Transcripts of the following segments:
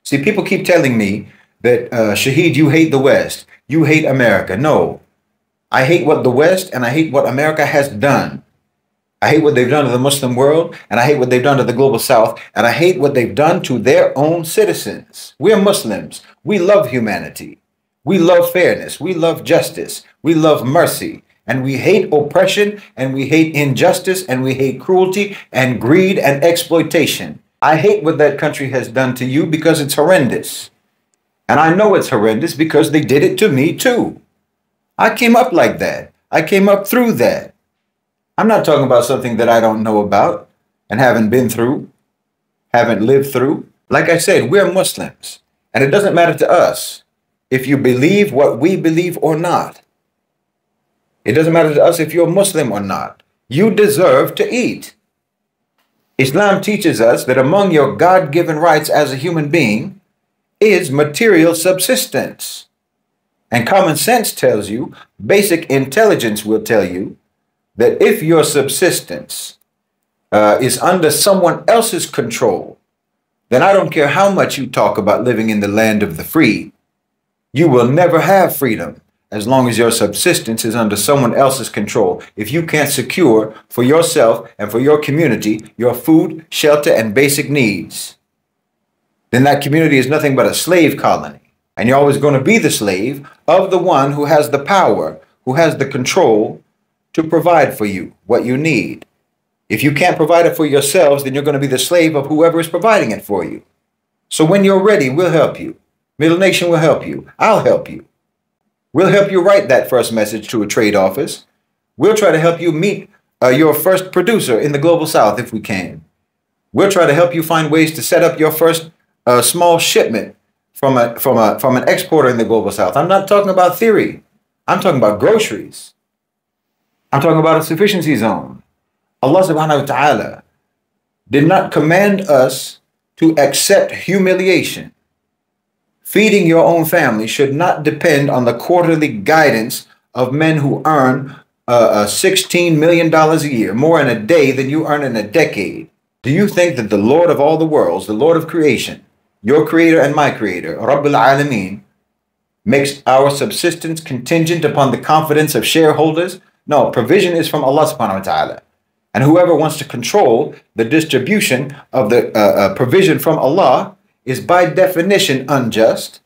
See, people keep telling me that, Shahid, you hate the West. You hate America. No, I hate what the West and I hate what America has done. I hate what they've done to the Muslim world, and I hate what they've done to the global South, and I hate what they've done to their own citizens. We're Muslims. We love humanity. We love fairness. We love justice. We love mercy. And we hate oppression, and we hate injustice, and we hate cruelty and greed and exploitation. I hate what that country has done to you because it's horrendous. And I know it's horrendous because they did it to me too. I came up like that. I came up through that. I'm not talking about something that I don't know about and haven't been through, haven't lived through. Like I said, we're Muslims, and it doesn't matter to us if you believe what we believe or not. It doesn't matter to us if you're Muslim or not. You deserve to eat. Islam teaches us that among your God-given rights as a human being is material subsistence. And common sense tells you, basic intelligence will tell you, that if your subsistence is under someone else's control, then I don't care how much you talk about living in the land of the free, you will never have freedom as long as your subsistence is under someone else's control. If you can't secure for yourself and for your community your food, shelter, and basic needs, then that community is nothing but a slave colony. And you're always going to be the slave of the one who has the power, who has the control to provide for you what you need. If you can't provide it for yourselves, then you're going to be the slave of whoever is providing it for you. So when you're ready, we'll help you. Middle Nation will help you. I'll help you. We'll help you write that first message to a trade office. We'll try to help you meet your first producer in the global South if we can. We'll try to help you find ways to set up your first small shipment from an exporter in the global South. I'm not talking about theory. I'm talking about groceries. I'm talking about a sufficiency zone. Allah subhanahu wa ta'ala did not command us to accept humiliation. Feeding your own family should not depend on the quarterly guidance of men who earn $16 million a year, more in a day than you earn in a decade. Do you think that the Lord of all the worlds, the Lord of creation, your creator and my creator, Rabbul Alameen, makes our subsistence contingent upon the confidence of shareholders? No, provision is from Allah subhanahu wa ta'ala. And whoever wants to control the distribution of the provision from Allah is by definition unjust.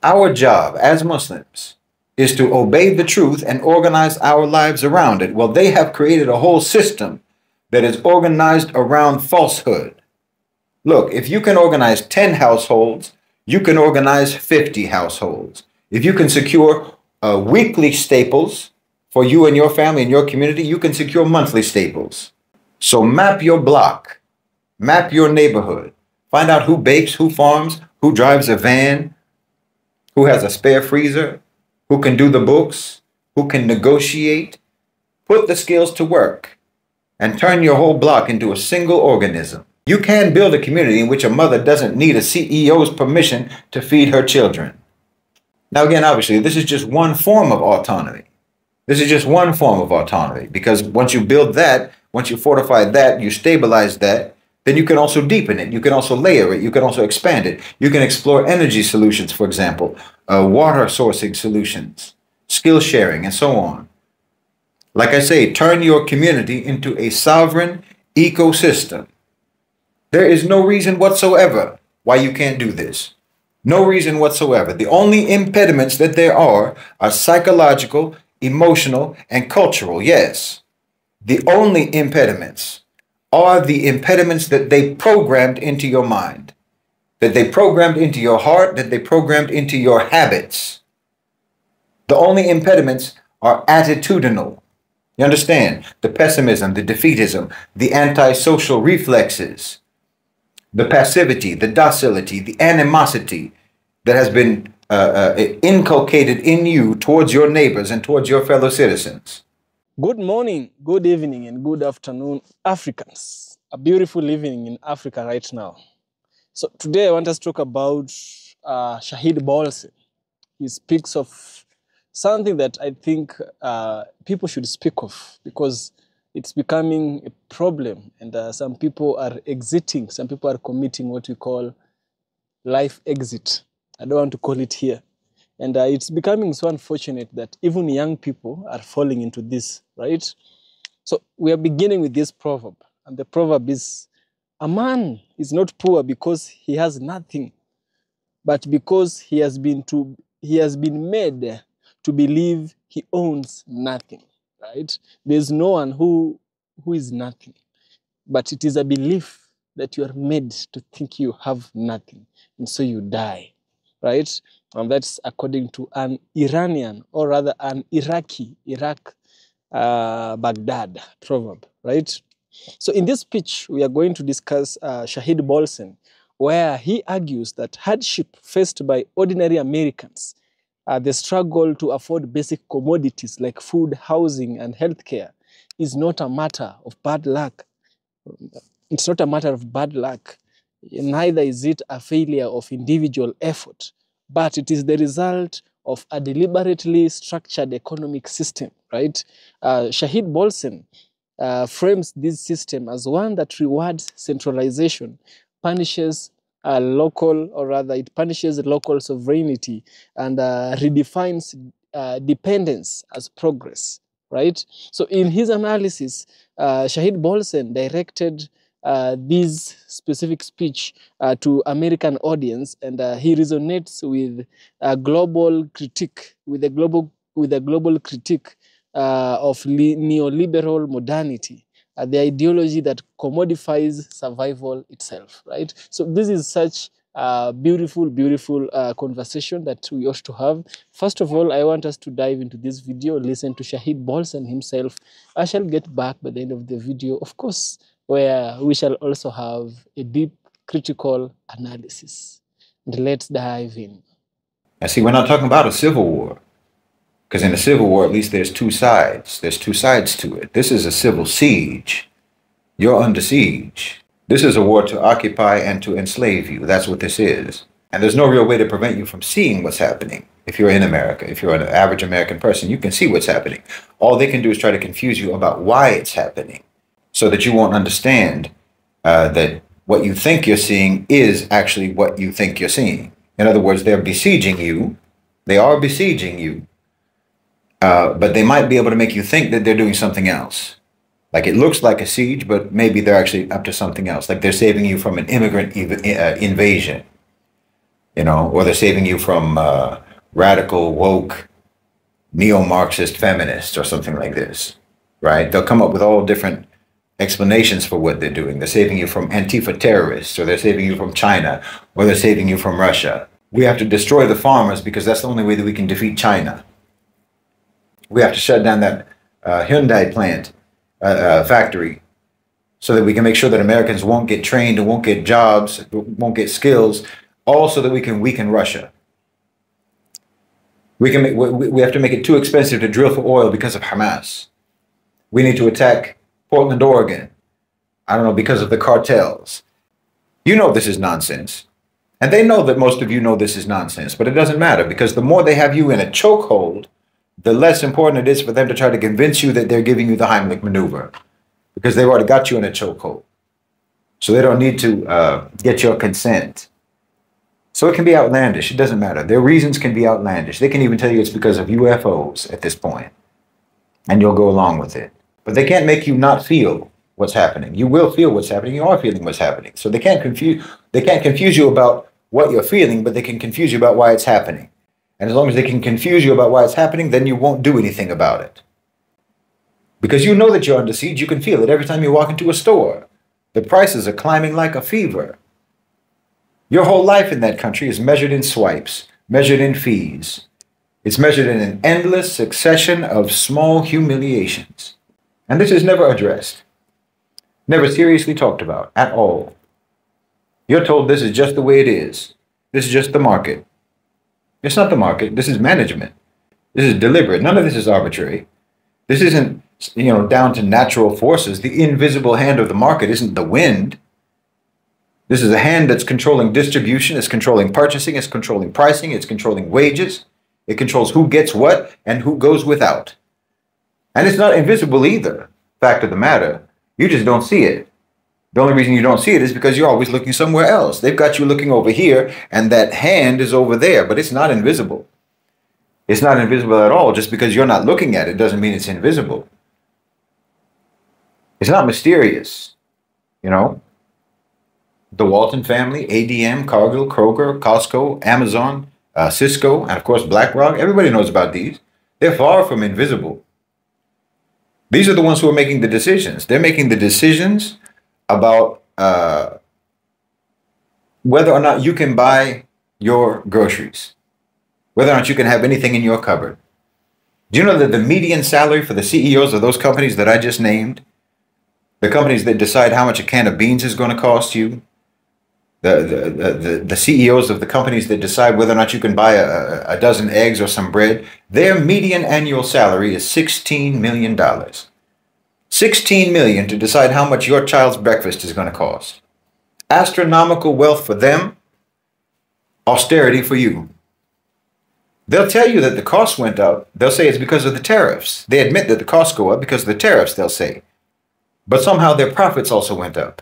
Our job as Muslims is to obey the truth and organize our lives around it. Well, they have created a whole system that is organized around falsehood. Look, if you can organize 10 households, you can organize 50 households. If you can secure weekly staples for you and your family and your community, you can secure monthly staples. So map your block, map your neighborhood, find out who bakes, who farms, who drives a van, who has a spare freezer, who can do the books, who can negotiate. Put the skills to work and turn your whole block into a single organism. You can build a community in which a mother doesn't need a CEO's permission to feed her children. Now again, obviously, this is just one form of autonomy. This is just one form of autonomy, because once you build that, once you fortify that, you stabilize that, then you can also deepen it. You can also layer it. You can also expand it. You can explore energy solutions, for example, water sourcing solutions, skill sharing, and so on. Like I say, turn your community into a sovereign ecosystem. There is no reason whatsoever why you can't do this. No reason whatsoever. The only impediments that there are psychological, emotional, and cultural. Yes, the only impediments are the impediments that they programmed into your mind, that they programmed into your heart, that they programmed into your habits. The only impediments are attitudinal. You understand? The pessimism, the defeatism, the antisocial reflexes, the passivity, the docility, the animosity that has been inculcated in you towards your neighbors and towards your fellow citizens. Good morning, good evening, and good afternoon, Africans. A beautiful evening in Africa right now. So today I want us to talk about Shahid Bolse. He speaks of something that I think people should speak of, because it's becoming a problem, and some people are exiting, some people are committing what we call life exit. I don't want to call it here. And it's becoming so unfortunate that even young people are falling into this, right? So we are beginning with this proverb. And the proverb is, a man is not poor because he has nothing, but because he has been made to believe he owns nothing, right? There's no one who is nothing, but it is a belief that you are made to think you have nothing, and so you die, right? And that's according to an Iranian, or rather an Iraq, Baghdad proverb, right? So in this speech, we are going to discuss Shahid Bolsen, where he argues that hardship faced by ordinary Americans, the struggle to afford basic commodities like food, housing, and healthcare, is not a matter of bad luck. It's not a matter of bad luck. Neither is it a failure of individual effort, but it is the result of a deliberately structured economic system, right? Shahid Bolsen frames this system as one that rewards centralization, punishes local, or rather it punishes local sovereignty, and redefines dependence as progress, right? So in his analysis, Shahid Bolsen directed this specific speech to American audience, and he resonates with a global critique, with a global critique of neoliberal modernity, the ideology that commodifies survival itself, right? So this is such a beautiful, beautiful conversation that we ought to have. First of all, I want us to dive into this video, listen to Shahid Bolsen himself. I shall get back by the end of the video, of course, where we shall also have a deep critical analysis. And let's dive in. Now, see, we're not talking about a civil war, because in a civil war, at least there's two sides. There's two sides to it. This is a civil siege. You're under siege. This is a war to occupy and to enslave you. That's what this is. And there's no real way to prevent you from seeing what's happening. If you're in America, if you're an average American person, you can see what's happening. All they can do is try to confuse you about why it's happening, so that you won't understand that what you think you're seeing is actually what you think you're seeing. In other words, they're besieging you. They are besieging you. But they might be able to make you think that they're doing something else. Like it looks like a siege, but maybe they're actually up to something else. Like they're saving you from an immigrant invasion, or they're saving you from radical, woke, neo-Marxist feminists or something like this, right? They'll come up with all different explanations for what they're doing. They're saving you from Antifa terrorists, or they're saving you from China, or they're saving you from Russia. We have to destroy the farmers because that's the only way that we can defeat China. We have to shut down that Hyundai plant, factory, so that we can make sure that Americans won't get trained and won't get jobs, won't get skills, all so that we can weaken Russia. We have to make it too expensive to drill for oil because of Hamas. We need to attack Portland, Oregon, I don't know, because of the cartels. You know this is nonsense. And they know that most of you know this is nonsense, but it doesn't matter, because the more they have you in a chokehold, the less important it is for them to try to convince you that they're giving you the Heimlich maneuver, because they've already got you in a chokehold. So they don't need to get your consent. So it can be outlandish. It doesn't matter. Their reasons can be outlandish. They can even tell you it's because of UFOs at this point, and you'll go along with it. But they can't make you not feel what's happening. You will feel what's happening. You are feeling what's happening. So they can't confuse you about what you're feeling, but they can confuse you about why it's happening. And as long as they can confuse you about why it's happening, then you won't do anything about it. Because you know that you're under siege. You can feel it every time you walk into a store. The prices are climbing like a fever. Your whole life in that country is measured in swipes, measured in fees. It's measured in an endless succession of small humiliations. And this is never addressed, never seriously talked about at all. You're told this is just the way it is. This is just the market. It's not the market. This is management. This is deliberate. None of this is arbitrary. This isn't, down to natural forces. The invisible hand of the market isn't the wind. This is a hand that's controlling distribution, it's controlling purchasing, it's controlling pricing, it's controlling wages. It controls who gets what and who goes without. And it's not invisible either. Fact of the matter, you just don't see it. The only reason you don't see it is because you're always looking somewhere else. They've got you looking over here, and that hand is over there, but it's not invisible. It's not invisible at all. Just because you're not looking at it doesn't mean it's invisible. It's not mysterious, you know. The Walton family, ADM, Cargill, Kroger, Costco, Amazon, Cisco, and of course BlackRock. Everybody knows about these. They're far from invisible. These are the ones who are making the decisions. They're making the decisions about whether or not you can buy your groceries, whether or not you can have anything in your cupboard. Do you know that the median salary for the CEOs of those companies that I just named, the companies that decide how much a can of beans is going to cost you, the CEOs of the companies that decide whether or not you can buy a dozen eggs or some bread, their median annual salary is $16 million. $16 million to decide how much your child's breakfast is going to cost. Astronomical wealth for them, austerity for you. They'll tell you that the costs went up. They'll say it's because of the tariffs. They admit that the costs go up because of the tariffs, they'll say. But somehow their profits also went up.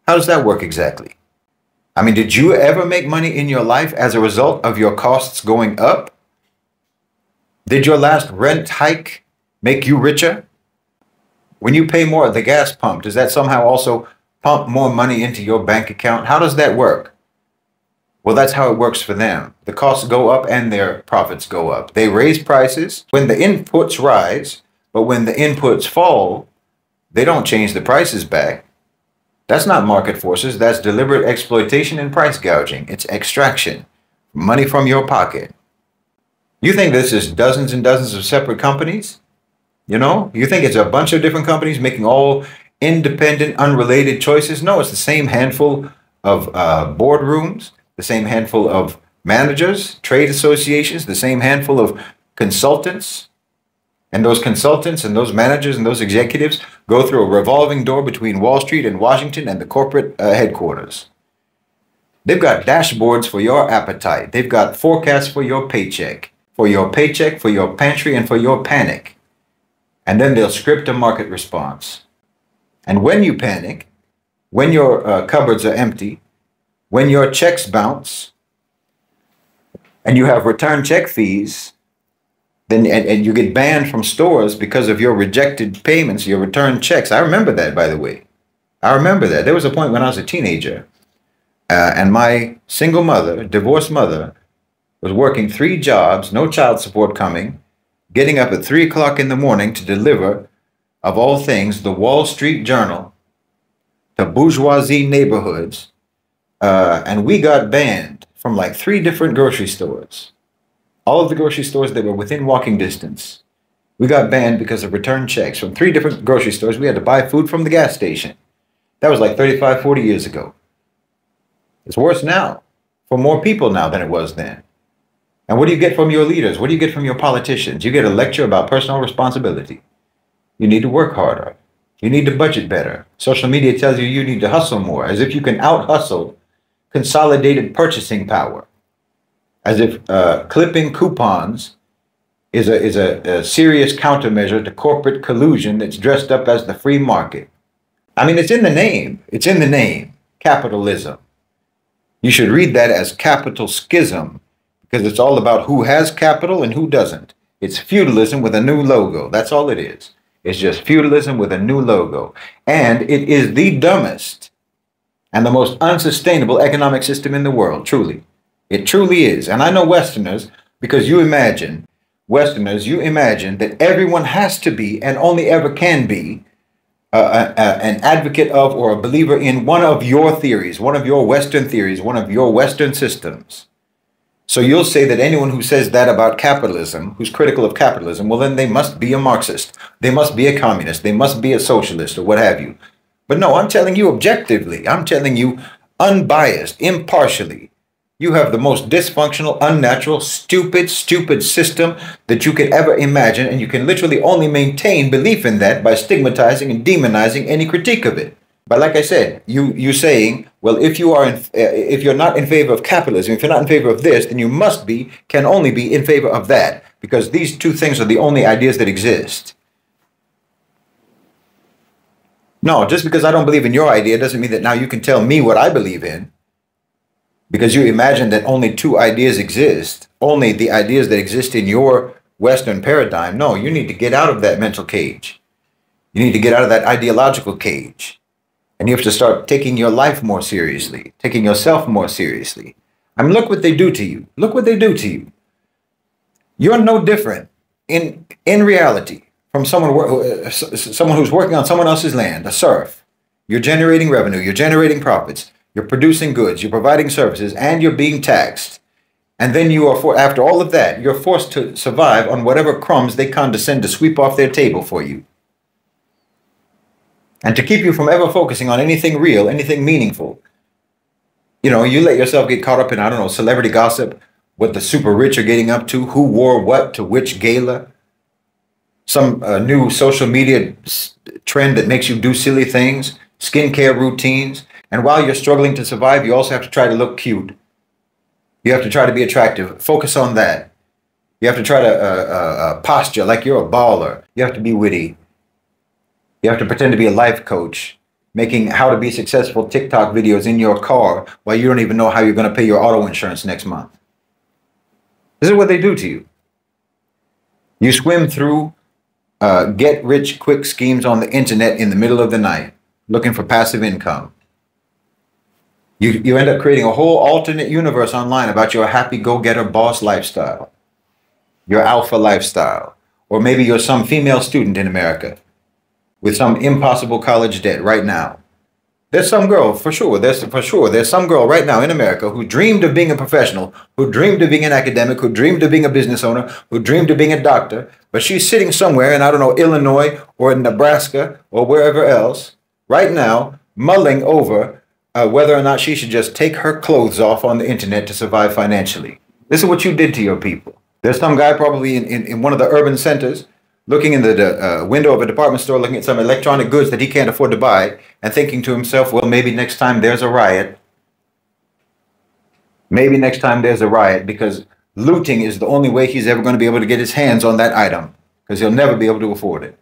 How does that work exactly? I mean, did you ever make money in your life as a result of your costs going up? Did your last rent hike make you richer? When you pay more at the gas pump, does that somehow also pump more money into your bank account? How does that work? Well, that's how it works for them. The costs go up and their profits go up. They raise prices when the inputs rise, but when the inputs fall, they don't change the prices back. That's not market forces. That's deliberate exploitation and price gouging. It's extraction. Money from your pocket. You think this is dozens and dozens of separate companies? You know, you think it's a bunch of different companies making all independent, unrelated choices? No, it's the same handful of boardrooms, the same handful of managers, trade associations, the same handful of consultants. And those consultants and those managers and those executives go through a revolving door between Wall Street and Washington and the corporate headquarters. They've got dashboards for your appetite. They've got forecasts for your paycheck, for your pantry, and for your panic. And then they'll script a market response. And when you panic, when your cupboards are empty, when your checks bounce, and you have return check fees, then and you get banned from stores because of your rejected payments, your return checks. I remember that, by the way. I remember that. There was a point when I was a teenager, and my single mother, divorced mother, was working 3 jobs, no child support coming, getting up at 3 o'clock in the morning to deliver, of all things, the Wall Street Journal to bourgeoisie neighborhoods, and we got banned from like 3 different grocery stores. All of the grocery stores that were within walking distance. We got banned because of return checks from 3 different grocery stores. We had to buy food from the gas station. That was like 35, 40 years ago. It's worse now, for more people now than it was then. And what do you get from your leaders? What do you get from your politicians? You get a lecture about personal responsibility. You need to work harder. You need to budget better. Social media tells you you need to hustle more, as if you can out-hustle consolidated purchasing power. As if clipping coupons is a serious countermeasure to corporate collusion that's dressed up as the free market. I mean, it's in the name. It's in the name. Capitalism. You should read that as capital schism, because it's all about who has capital and who doesn't. It's feudalism with a new logo. That's all it is. It's just feudalism with a new logo. And it is the dumbest and the most unsustainable economic system in the world, truly. It truly is. And I know Westerners, because you imagine that everyone has to be and only ever can be an advocate of or a believer in one of your theories, one of your Western theories, one of your Western systems. So you'll say that anyone who says that about capitalism, who's critical of capitalism, well, then they must be a Marxist. They must be a communist. They must be a socialist or what have you. But no, I'm telling you objectively. I'm telling you unbiased, impartially. You have the most dysfunctional, unnatural, stupid system that you could ever imagine, and you can literally only maintain belief in that by stigmatizing and demonizing any critique of it. But like I said, you saying, well, if you're not in favor of capitalism, if you're not in favor of this, then you can only be in favor of that, because these 2 things are the only ideas that exist. No, just because I don't believe in your idea doesn't mean that now you can tell me what I believe in. Because you imagine that only two ideas exist, only the ideas that exist in your Western paradigm. No, you need to get out of that mental cage. You need to get out of that ideological cage. And you have to start taking your life more seriously, taking yourself more seriously. I mean, look what they do to you. Look what they do to you. You're no different in reality from someone who's working on someone else's land, a serf. You're generating revenue, you're generating profits, you're producing goods, you're providing services, and you're being taxed. And then after all of that, you're forced to survive on whatever crumbs they condescend to sweep off their table for you. And to keep you from ever focusing on anything real, anything meaningful, you let yourself get caught up in, I don't know, celebrity gossip, what the super rich are getting up to, who wore what to which gala, some new social media trend that makes you do silly things, skincare routines. And while you're struggling to survive, you also have to try to look cute. You have to try to be attractive. Focus on that. You have to try to posture like you're a baller. You have to be witty. You have to pretend to be a life coach, making how to be successful TikTok videos in your car while you don't even know how you're going to pay your auto insurance next month. This is what they do to you. You swim through get-rich-quick schemes on the internet in the middle of the night, looking for passive income. You end up creating a whole alternate universe online about your happy go-getter boss lifestyle, your alpha lifestyle, or maybe you're some female student in America with some impossible college debt right now. There's some girl, for sure, there's some girl right now in America who dreamed of being a professional, who dreamed of being an academic, who dreamed of being a business owner, who dreamed of being a doctor, but she's sitting somewhere in, I don't know, Illinois or in Nebraska or wherever else, right now, mulling over whether or not she should just take her clothes off on the internet to survive financially. This is what you did to your people. There's some guy probably in one of the urban centers looking in the window of a department store, looking at some electronic goods that he can't afford to buy and thinking to himself, well, maybe next time there's a riot. Maybe next time there's a riot, because looting is the only way he's ever going to be able to get his hands on that item, because he'll never be able to afford it.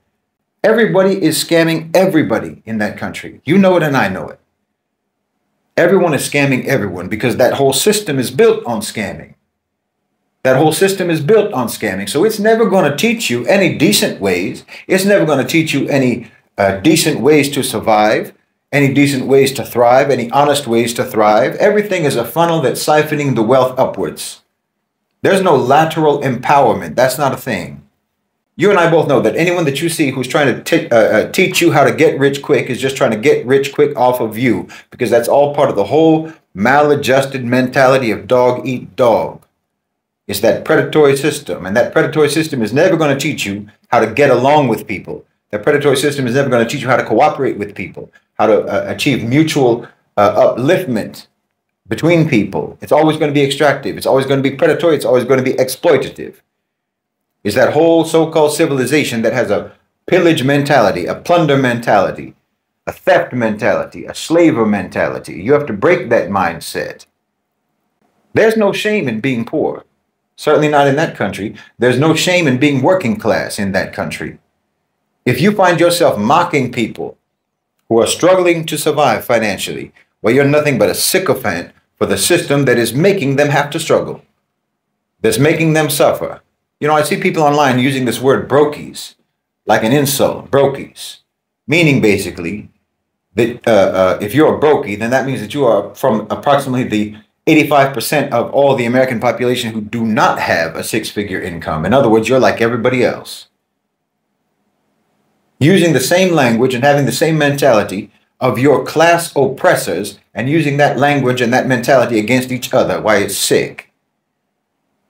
Everybody is scamming everybody in that country. You know it and I know it. Everyone is scamming everyone because that whole system is built on scamming. That whole system is built on scamming. So it's never going to teach you any decent ways. It's never going to teach you any decent ways to survive, any decent ways to thrive, any honest ways to thrive. Everything is a funnel that's siphoning the wealth upwards. There's no lateral empowerment. That's not a thing. You and I both know that anyone that you see who's trying to teach you how to get rich quick is just trying to get rich quick off of you, because that's all part of the whole maladjusted mentality of dog eat dog. It's that predatory system, and that predatory system is never going to teach you how to get along with people. That predatory system is never going to teach you how to cooperate with people, how to achieve mutual upliftment between people. It's always going to be extractive. It's always going to be predatory. It's always going to be exploitative. It's that whole so-called civilization that has a pillage mentality, a plunder mentality, a theft mentality, a slaver mentality. You have to break that mindset. There's no shame in being poor. Certainly not in that country. There's no shame in being working class in that country. If you find yourself mocking people who are struggling to survive financially, well, you're nothing but a sycophant for the system that is making them have to struggle, that's making them suffer. You know, I see people online using this word brokies, like an insult, brokies, meaning basically that if you're a brokey, then that means that you are from approximately the 85% of all the American population who do not have a six-figure income. In other words, you're like everybody else. Using the same language and having the same mentality of your class oppressors and using that language and that mentality against each other. Why, it's sick.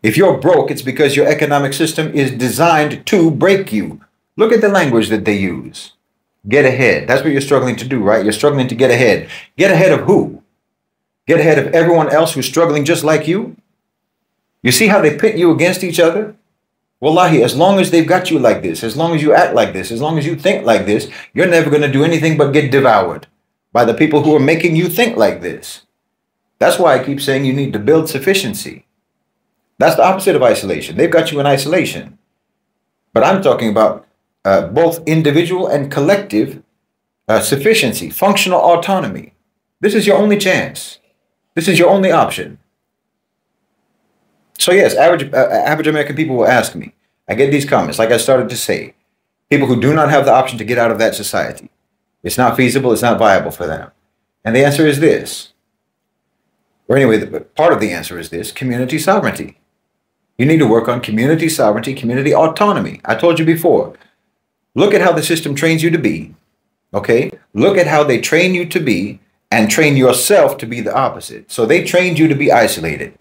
If you're broke, it's because your economic system is designed to break you. Look at the language that they use. Get ahead. That's what you're struggling to do, right? You're struggling to get ahead. Get ahead of who? Get ahead of everyone else who's struggling just like you? You see how they pit you against each other? Wallahi, as long as they've got you like this, as long as you act like this, as long as you think like this, you're never going to do anything but get devoured by the people who are making you think like this. That's why I keep saying you need to build sufficiency. That's the opposite of isolation. They've got you in isolation. But I'm talking about both individual and collective sufficiency, functional autonomy. This is your only chance. This is your only option. So yes, average American people will ask me. I get these comments, like I started to say, people who do not have the option to get out of that society. It's not feasible. It's not viable for them. And the answer is this. Or anyway, part of the answer is this: community sovereignty. You need to work on community sovereignty, community autonomy. I told you before. Look at how the system trains you to be. Okay? Look at how they train you to be and train yourself to be the opposite. So they trained you to be isolated.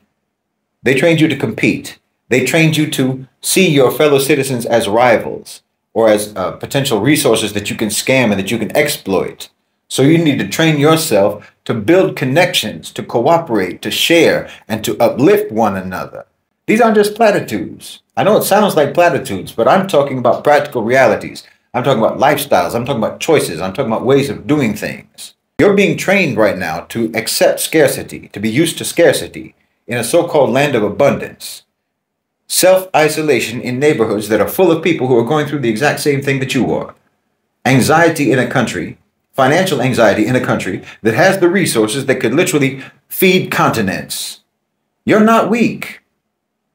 They trained you to compete. They trained you to see your fellow citizens as rivals or as potential resources that you can scam and that you can exploit. So you need to train yourself to build connections, to cooperate, to share, and to uplift one another. These aren't just platitudes. I know it sounds like platitudes, but I'm talking about practical realities. I'm talking about lifestyles. I'm talking about choices. I'm talking about ways of doing things. You're being trained right now to accept scarcity, to be used to scarcity in a so-called land of abundance. Self-isolation in neighborhoods that are full of people who are going through the exact same thing that you are. Anxiety in a country, financial anxiety in a country that has the resources that could literally feed continents. You're not weak.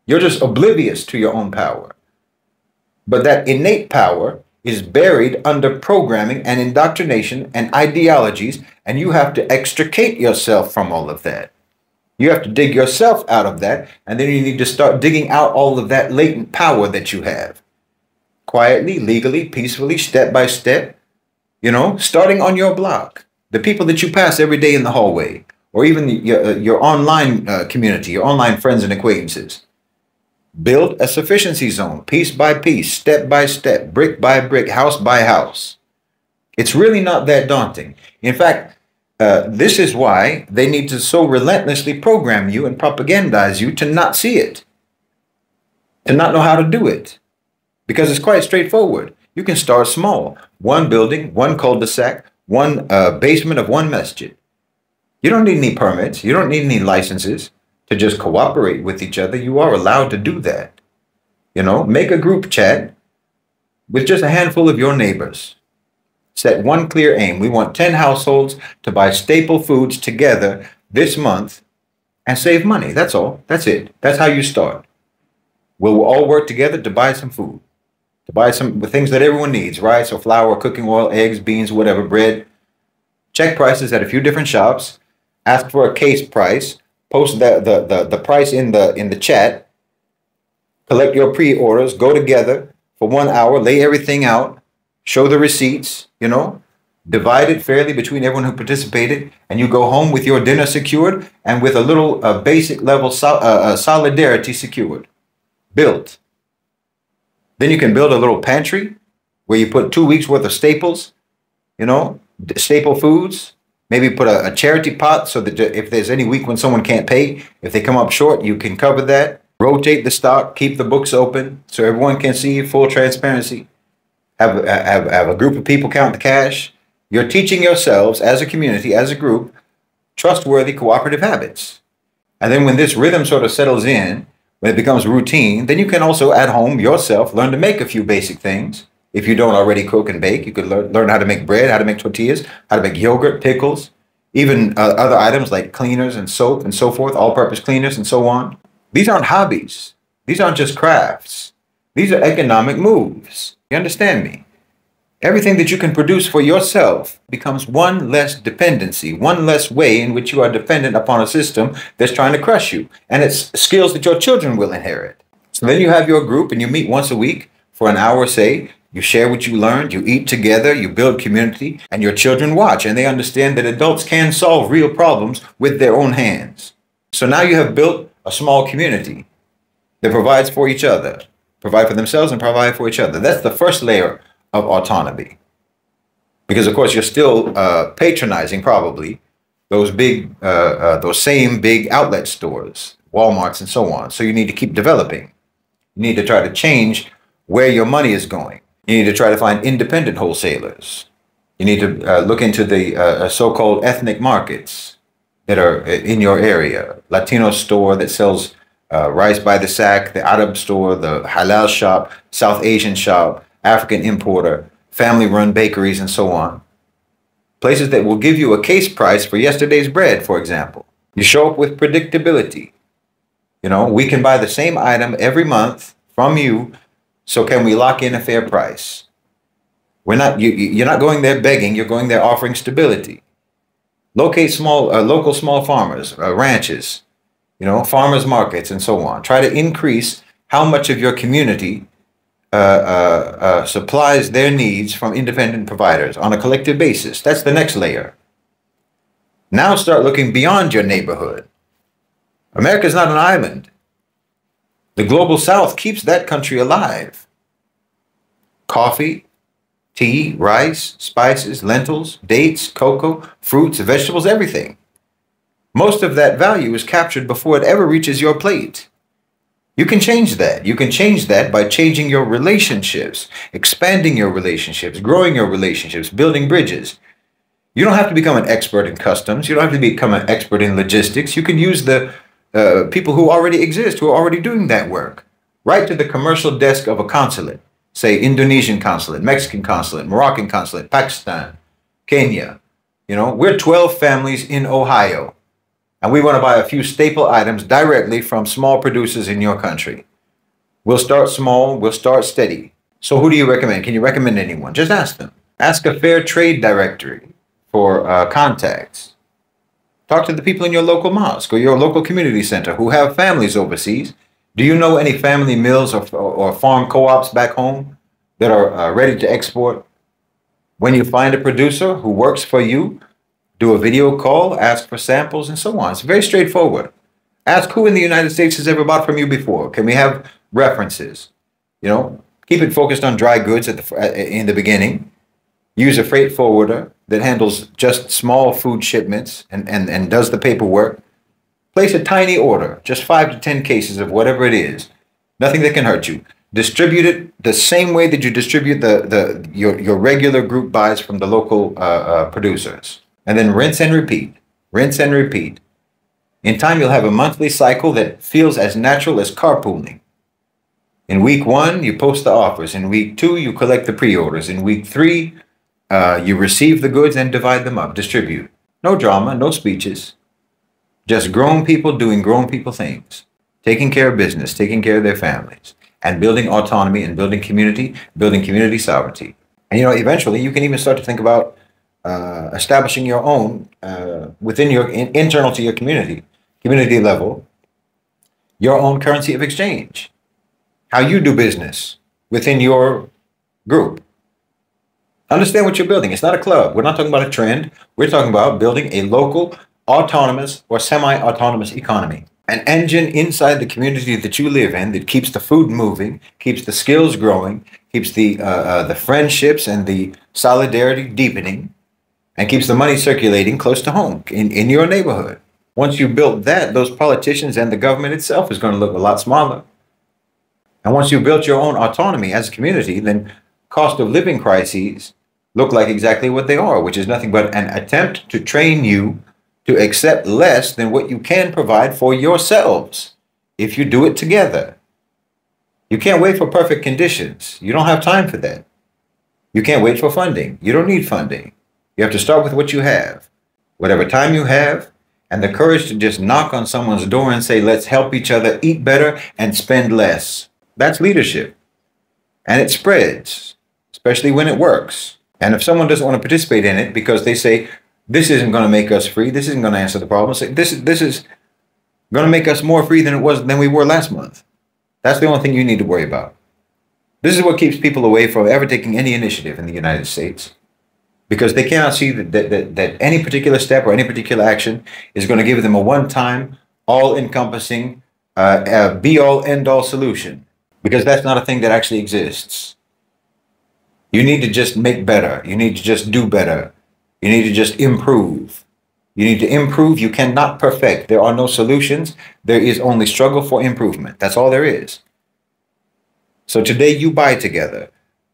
You're just oblivious to your own power. But that innate power is buried under programming and indoctrination and ideologies, and you have to extricate yourself from all of that. You have to dig yourself out of that, and then you need to start digging out all of that latent power that you have. Quietly, legally, peacefully, step by step, starting on your block. The people that you pass every day in the hallway, or even your online community, your online friends and acquaintances. Build a sufficiency zone, piece by piece, step by step, brick by brick, house by house. It's really not that daunting. In fact, this is why they need to so relentlessly program you and propagandize you to not see it, to not know how to do it, because it's quite straightforward. You can start small. One building, one cul-de-sac, one basement of one masjid. You don't need any permits. You don't need any licenses to just cooperate with each other. You are allowed to do that. Make a group chat with just a handful of your neighbors. Set one clear aim. We want 10 households to buy staple foods together this month and save money. That's all. That's it. That's how you start. We'll all work together to buy some food, to buy some things that everyone needs: rice or flour, cooking oil, eggs, beans, whatever, bread. Check prices at a few different shops. Ask for a case price. Post the price in the chat. Collect your pre-orders. Go together for 1 hour. Lay everything out. Show the receipts. Divide it fairly between everyone who participated, and you go home with your dinner secured and with a little basic level solidarity secured, built. Then you can build a little pantry where you put 2 weeks worth of staples, staple foods. Maybe put a charity pot so that if there's any week when someone can't pay, if they come up short, you can cover that. Rotate the stock, keep the books open so everyone can see full transparency. Have a group of people count the cash. You're teaching yourselves as a community, as a group, trustworthy cooperative habits. And then when this rhythm sort of settles in, when it becomes routine, then you can also at home yourself learn to make a few basic things. If you don't already cook and bake, you could learn how to make bread, how to make tortillas, how to make yogurt, pickles, even other items like cleaners and soap and so forth, all-purpose cleaners and so on. These aren't hobbies. These aren't just crafts. These are economic moves. You understand me? Everything that you can produce for yourself becomes one less dependency, one less way in which you are dependent upon a system that's trying to crush you. And it's skills that your children will inherit. So then you have your group and you meet once a week for an hour, say. You share what you learned, you eat together, you build community, and your children watch, and they understand that adults can solve real problems with their own hands. So now you have built a small community that provides for each other, provide for themselves and provide for each other. That's the first layer of autonomy. Because of course you're still patronizing probably those same big outlet stores, Walmarts and so on. So you need to keep developing. You need to try to change where your money is going. You need to try to find independent wholesalers. You need to look into the so-called ethnic markets that are in your area. Latino store that sells rice by the sack, the Arab store, the halal shop, South Asian shop, African importer, family-run bakeries, and so on. Places that will give you a case price for yesterday's bread, for example. You show up with predictability. You know, we can buy the same item every month from you, so can we lock in a fair price? We're not, you're not going there begging, you're going there offering stability. Locate local small farmers, ranches, you know, farmers markets, and so on. Try to increase how much of your community supplies their needs from independent providers on a collective basis. That's the next layer. Now start looking beyond your neighborhood. America is not an island. The global South keeps that country alive. Coffee, tea, rice, spices, lentils, dates, cocoa, fruits, vegetables, everything. Most of that value is captured before it ever reaches your plate. You can change that. You can change that by changing your relationships, expanding your relationships, growing your relationships, building bridges. You don't have to become an expert in customs. You don't have to become an expert in logistics. You can use the people who already exist, who are already doing that work. Right to the commercial desk of a consulate, say Indonesian consulate, Mexican consulate, Moroccan consulate, Pakistan, Kenya. You know, we're 12 families in Ohio, and we want to buy a few staple items directly from small producers in your country. We'll start small, we'll start steady. So who do you recommend? Can you recommend anyone? Just ask them. Ask a fair trade directory for contacts. Talk to the people in your local mosque or your local community center who have families overseas. Do you know any family mills or farm co-ops back home that are ready to export? When you find a producer who works for you, do a video call, ask for samples, and so on. It's very straightforward. Ask who in the United States has ever bought from you before. Can we have references? You know, keep it focused on dry goods in the beginning. Use a freight forwarder that handles just small food shipments and does the paperwork. Place a tiny order, just 5 to 10 cases of whatever it is. Nothing that can hurt you. Distribute it the same way that you distribute your regular group buys from the local producers. And then rinse and repeat. Rinse and repeat. In time, you'll have a monthly cycle that feels as natural as carpooling. In week 1, you post the offers. In week 2, you collect the pre-orders. In week 3, you receive the goods and divide them up, distribute. No drama, no speeches. Just grown people doing grown people things. Taking care of business, taking care of their families, and building autonomy and building community sovereignty. And, you know, eventually you can even start to think about establishing your own, within your, internal to your community level, your own currency of exchange. How you do business within your group. Understand what you're building. It's not a club. We're not talking about a trend. We're talking about building a local, autonomous or semi-autonomous economy. An engine inside the community that you live in that keeps the food moving, keeps the skills growing, keeps the friendships and the solidarity deepening, and keeps the money circulating close to home in your neighborhood. Once you build that, those politicians and the government itself is going to look a lot smaller. And once you've built your own autonomy as a community, then cost of living crises look like exactly what they are, which is nothing but an attempt to train you to accept less than what you can provide for yourselves if you do it together. You can't wait for perfect conditions. You don't have time for that. You can't wait for funding. You don't need funding. You have to start with what you have. Whatever time you have, and the courage to just knock on someone's door and say, let's help each other eat better and spend less. That's leadership. And it spreads, especially when it works. And if someone doesn't want to participate in it because they say, this isn't going to make us free, this isn't going to answer the problem, say, this is going to make us more free than we were last month. That's the only thing you need to worry about. This is what keeps people away from ever taking any initiative in the United States. Because they cannot see that any particular step or any particular action is going to give them a one-time, all-encompassing, be-all, end-all solution. Because that's not a thing that actually exists. You need to just make better. You need to just do better. You need to just improve. You need to improve. You cannot perfect. There are no solutions. There is only struggle for improvement. That's all there is. So today you buy together.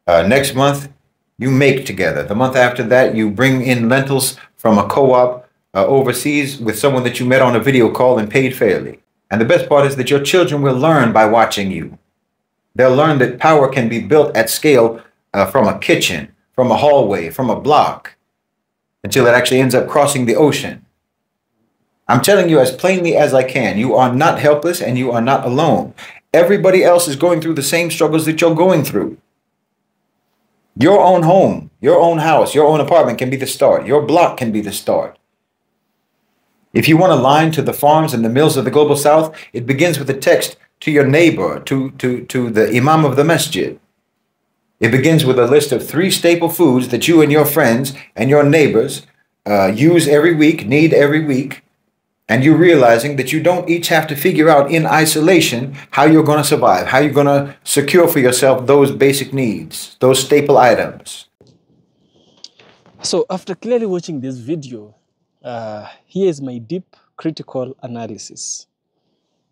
Next month, you make together. The month after that, you bring in lentils from a co-op overseas with someone that you met on a video call and paid fairly. And the best part is that your children will learn by watching you. They'll learn that power can be built at scale from a kitchen, from a hallway, from a block. until it actually ends up crossing the ocean. I'm telling you as plainly as I can, you are not helpless and you are not alone. Everybody else is going through the same struggles that you're going through. Your own home, your own house, your own apartment can be the start. Your block can be the start. If you want to line to the farms and the mills of the global south, it begins with a text to your neighbor, to the imam of the masjid. It begins with a list of 3 staple foods that you and your friends and your neighbors use every week, need every week, and you realizing that you don't each have to figure out in isolation how you're going to survive, how you're going to secure for yourself those basic needs, those staple items. So after clearly watching this video, here is my deep critical analysis.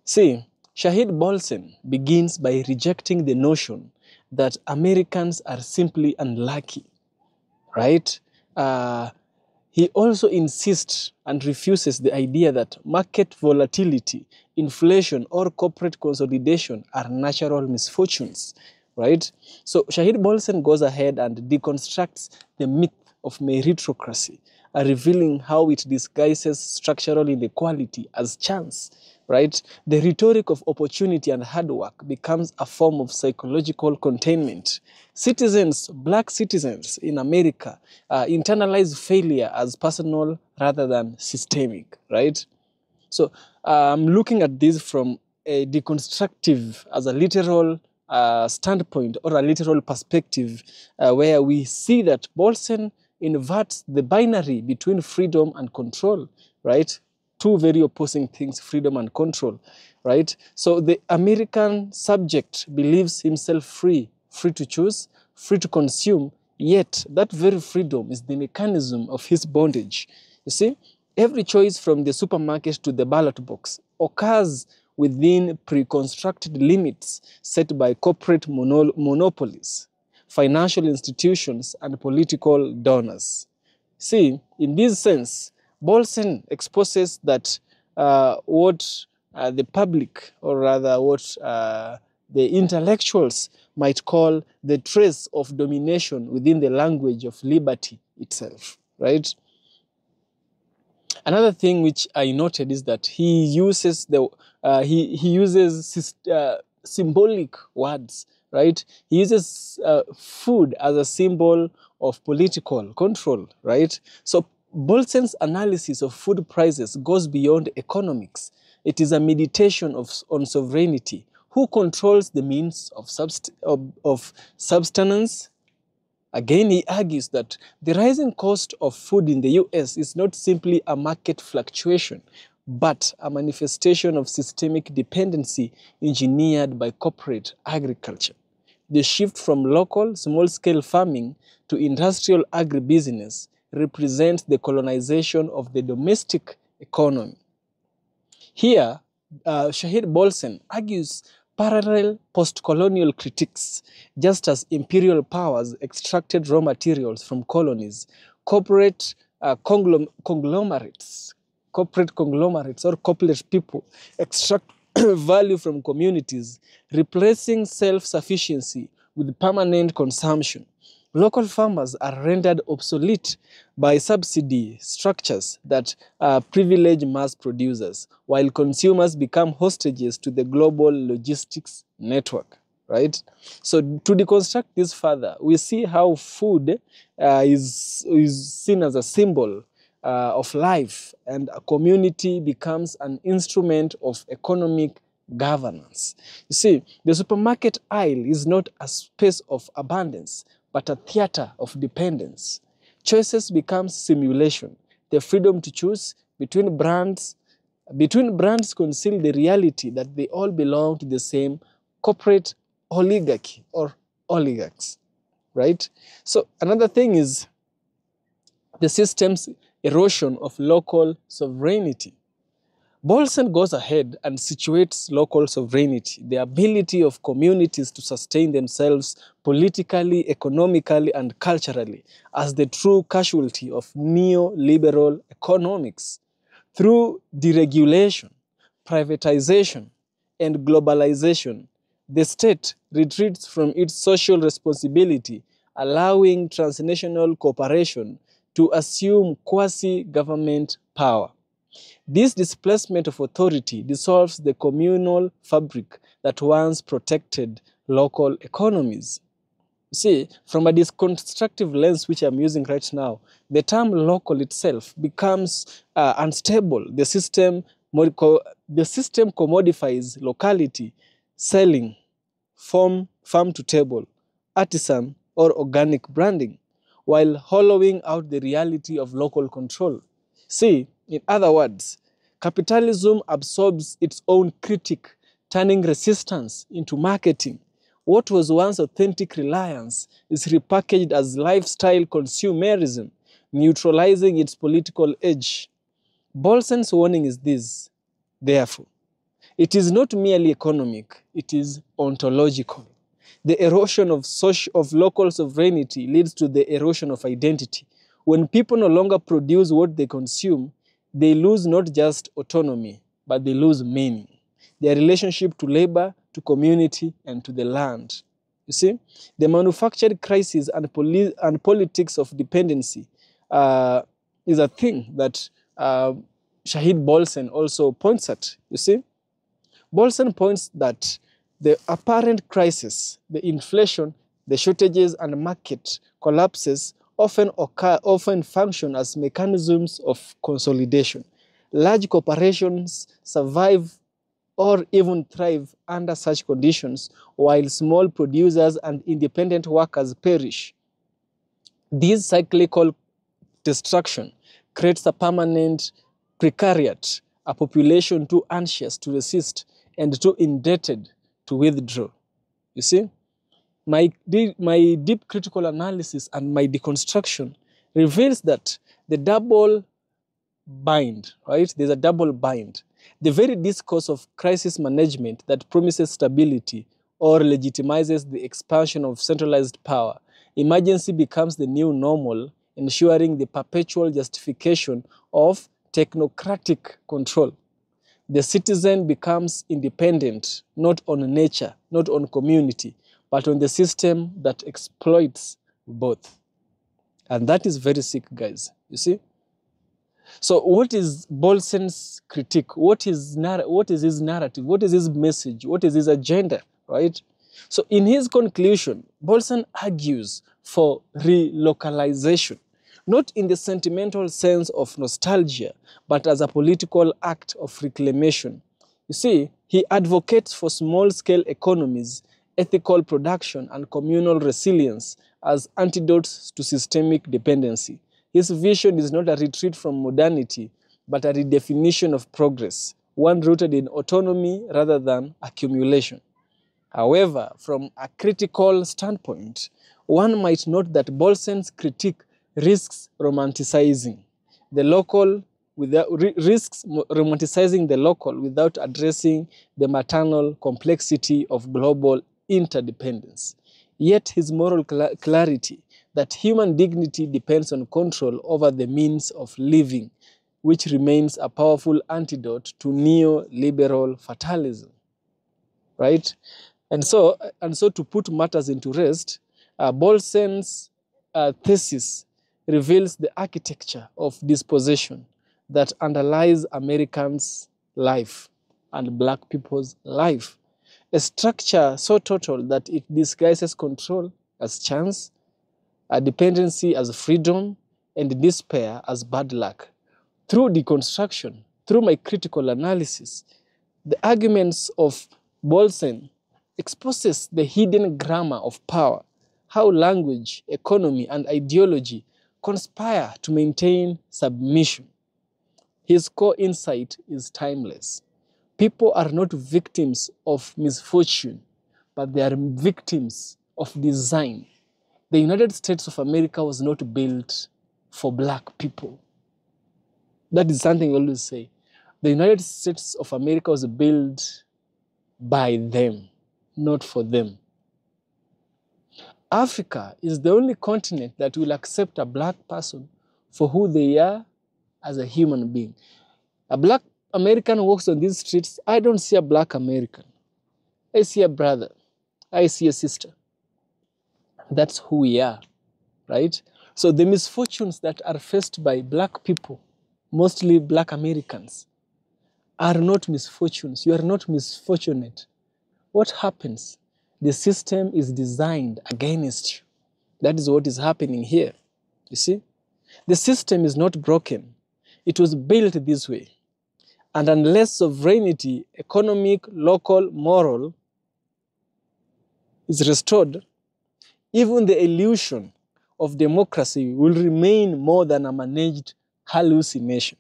See, Shahid Bolsen begins by rejecting the notion that Americans are simply unlucky, right? He also insists and refuses the idea that market volatility, inflation, or corporate consolidation are natural misfortunes, right? So Shahid Bolsen goes ahead and deconstructs the myth of meritocracy, revealing how it disguises structural inequality as chance, right? The rhetoric of opportunity and hard work becomes a form of psychological containment. Citizens, black citizens in America, internalize failure as personal rather than systemic, right? So I'm looking at this from a deconstructive, as a literal standpoint or a literal perspective, where we see that Bolsen inverts the binary between freedom and control, right? 2 very opposing things, freedom and control, right? So the American subject believes himself free to choose, free to consume, yet that very freedom is the mechanism of his bondage. You see, every choice from the supermarket to the ballot box occurs within pre-constructed limits set by corporate monopolies, financial institutions, and political donors. See, in this sense, Bolsen exposes that what the public, or rather what the intellectuals might call the trace of domination within the language of liberty itself, right? Another thing which I noted is that he uses symbolic words, right? He uses food as a symbol of political control, right? So Bolsen's analysis of food prices goes beyond economics. It is a meditation on sovereignty. Who controls the means of subsistence? Again, he argues that the rising cost of food in the US is not simply a market fluctuation, but a manifestation of systemic dependency engineered by corporate agriculture. The shift from local, small-scale farming to industrial agribusiness represents the colonization of the domestic economy. Here, Shahid Bolsen argues parallel post-colonial critiques. Just as imperial powers extracted raw materials from colonies, corporate conglomerates or corporate people extract value from communities, replacing self-sufficiency with permanent consumption. Local farmers are rendered obsolete by subsidy structures that privilege mass producers, while consumers become hostages to the global logistics network, right? So to deconstruct this further, we see how food is seen as a symbol of life, and a community becomes an instrument of economic governance. You see, the supermarket aisle is not a space of abundance, but a theater of dependence. Choices becomes simulation. The freedom to choose between brands conceal the reality that they all belong to the same corporate oligarchy or oligarchs, right? So another thing is the system's erosion of local sovereignty. Bolsen goes ahead and situates local sovereignty, the ability of communities to sustain themselves politically, economically, and culturally, as the true casualty of neoliberal economics. Through deregulation, privatization, and globalization, the state retreats from its social responsibility, allowing transnational cooperation to assume quasi-government power. This displacement of authority dissolves the communal fabric that once protected local economies. See, from a deconstructive lens which I'm using right now, the term local itself becomes unstable. The system commodifies locality, selling, farm to table, artisan, or organic branding, while hollowing out the reality of local control. See, in other words, capitalism absorbs its own critic, turning resistance into marketing. What was once authentic reliance is repackaged as lifestyle consumerism, neutralizing its political edge. Bolson's warning is this, therefore. It is not merely economic, it is ontological. The erosion of local sovereignty leads to the erosion of identity. When people no longer produce what they consume, they lose not just autonomy, but they lose meaning. Their relationship to labor, to community, and to the land. You see, the manufactured crisis and politics of dependency is a thing that Shahid Bolson also points at, you see. Bolson points that the apparent crisis, the inflation, the shortages and market collapses often function as mechanisms of consolidation. Large corporations survive or even thrive under such conditions, while small producers and independent workers perish. This cyclical destruction creates a permanent precariat, a population too anxious to resist and too indebted to withdraw. You see, my deep critical analysis and my deconstruction reveals that the double bind, right? There's a double bind. The very discourse of crisis management that promises stability or legitimizes the expansion of centralized power, emergency becomes the new normal, ensuring the perpetual justification of technocratic control. The citizen becomes independent, not on nature, not on community, but on the system that exploits both. And that is very sick, guys, you see? So what is Bolson's critique? What is his narrative? What is his message? What is his agenda, right? So in his conclusion, Bolson argues for relocalization, not in the sentimental sense of nostalgia, but as a political act of reclamation. You see, he advocates for small-scale economies, ethical production, and communal resilience as antidotes to systemic dependency. His vision is not a retreat from modernity, but a redefinition of progress, one rooted in autonomy rather than accumulation. However, from a critical standpoint, one might note that Bolson's critique risks romanticizing the local without addressing the maternal complexity of global interdependence. Yet his moral clarity that human dignity depends on control over the means of living, which remains a powerful antidote to neoliberal fatalism, right? And so to put matters into rest, Bolson's thesis reveals the architecture of dispossession that underlies Americans' life and Black people's life. A structure so total that it disguises control as chance, a dependency as freedom, and despair as bad luck. Through deconstruction, through my critical analysis, the arguments of Bolson exposes the hidden grammar of power, how language, economy, and ideology conspire to maintain submission. His core insight is timeless. People are not victims of misfortune, but they are victims of design. The United States of America was not built for Black people. That is something I always say. The United States of America was built by them, not for them. Africa is the only continent that will accept a Black person for who they are as a human being. A Black American walks on these streets, I don't see a Black American. I see a brother. I see a sister. That's who we are, right? So the misfortunes that are faced by black people, mostly black Americans, are not misfortunes. You are not misfortunate. What happens? The system is designed against you. That is what is happening here. You see? The system is not broken. It was built this way. And unless sovereignty, economic, local, moral, is restored, even the illusion of democracy will remain more than a managed hallucination.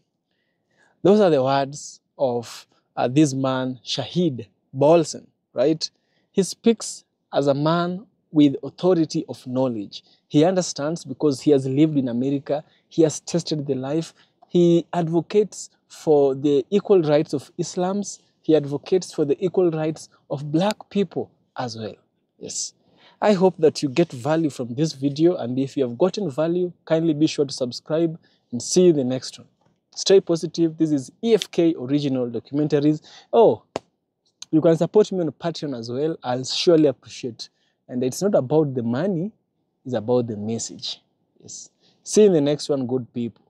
Those are the words of this man, Shahid Bolson, right? He speaks as a man with authority of knowledge. He understands because he has lived in America. He has tested the life. He advocates for the equal rights of Islams. He advocates for the equal rights of black people as well. Yes. I hope that you get value from this video, and if you have gotten value, kindly be sure to subscribe and see you in the next one. Stay positive. This is EFK Original Documentaries. Oh, you can support me on Patreon as well. I'll surely appreciate. And it's not about the money, it's about the message. Yes. See you in the next one, good people.